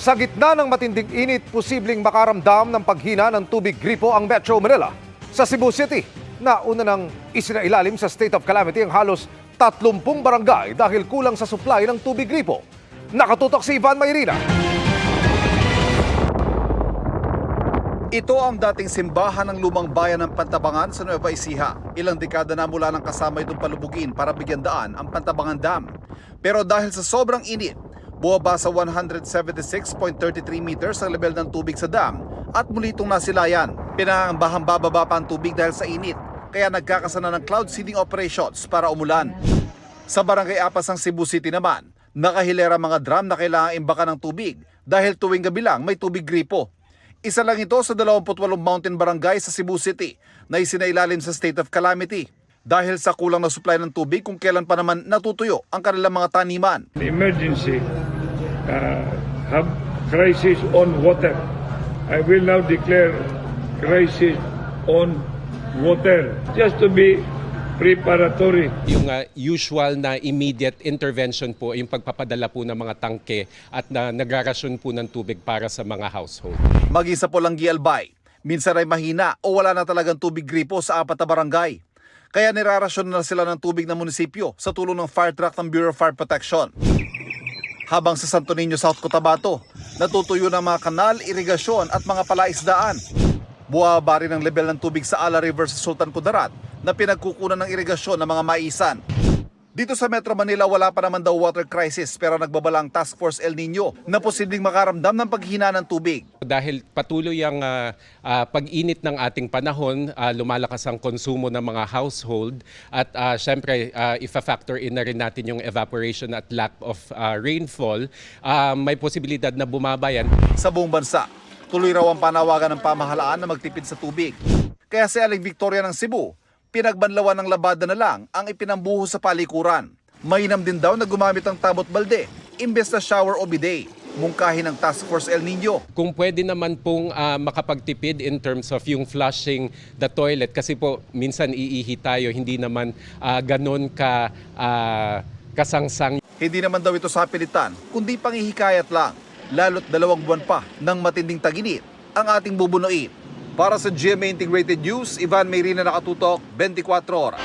Sa gitna ng matinding init, posibleng makaramdam ng paghina ng tubig gripo ang Metro Manila. Sa Cebu City, nauna nang isinailalim sa state of calamity ang halos 30 barangay dahil kulang sa supply ng tubig gripo. Nakatutok si Ivan Mayrina. Ito ang dating simbahan ng lumang bayan ng Pantabangan sa Nueva Ecija. Ilang dekada na mula nang kasama itong palubugin para bigyan daan ang Pantabangan Dam. Pero dahil sa sobrang init, buwaba sa 176.33 meters ang level ng tubig sa dam at muli itong nasilayan. Pinangambahang bababa pa ang tubig dahil sa init, kaya nagkakasana ng cloud seeding operations para umulan. Sa Barangay Apas ng Cebu City naman, nakahilera mga drum na kailangang imbakan ng tubig dahil tuwing gabi lang may tubig gripo. Isa lang ito sa 28 mountain barangay sa Cebu City na isinailalim sa state of calamity dahil sa kulang na supply ng tubig kung kailan pa naman natutuyo ang kanilang mga taniman. Emergency, have crisis on water. I will now declare crisis on water just to be preparatory. Yung usual na immediate intervention po, yung pagpapadala po ng mga tangke at na nagrarasyon po ng tubig para sa mga household. Maging sa Polanggi Albay, minsan ay mahina o wala na talagang tubig gripo sa 4 na barangay. Kaya nirarasyon na sila ng tubig ng munisipyo sa tulong ng fire truck ng Bureau of Fire Protection. Habang sa Santo Niño, South Cotabato, natutuyo ng mga kanal, irigasyon at mga palaisdaan. Buwaba rin ang level ng tubig sa Ala River sa Sultan Kudarat na pinagkukunan ng irigasyon ng mga maisan. Dito sa Metro Manila, wala pa naman daw water crisis pero nagbabala ang Task Force El Nino na posibleng makaramdam ng paghina ng tubig. Dahil patuloy ang pag-init ng ating panahon, lumalakas ang konsumo ng mga household at syempre ifa-factor in na rin natin yung evaporation at lack of rainfall, may posibilidad na bumaba yan. Sa buong bansa, tuloy raw ang panawagan ng pamahalaan na magtipid sa tubig. Kaya si Aling Victoria ng Cebu, pinagbanlawan ng labada na lang ang ipinambuho sa palikuran. Mainam din daw na gumamit ng tabot balde, imbes na shower o bidet, mungkahin ng Task Force El Nino. Kung pwede naman pong makapagtipid in terms of yung flushing the toilet, kasi po minsan iihi tayo, hindi naman ganon kasangsang. Hindi naman daw ito sa pilitan, kundi pangihikayat lang, lalo't 2 buwan pa ng matinding taginit ang ating bubunuin. Para sa GMA Integrated News, Ivan Mayrina, nakatutok, 24 oras.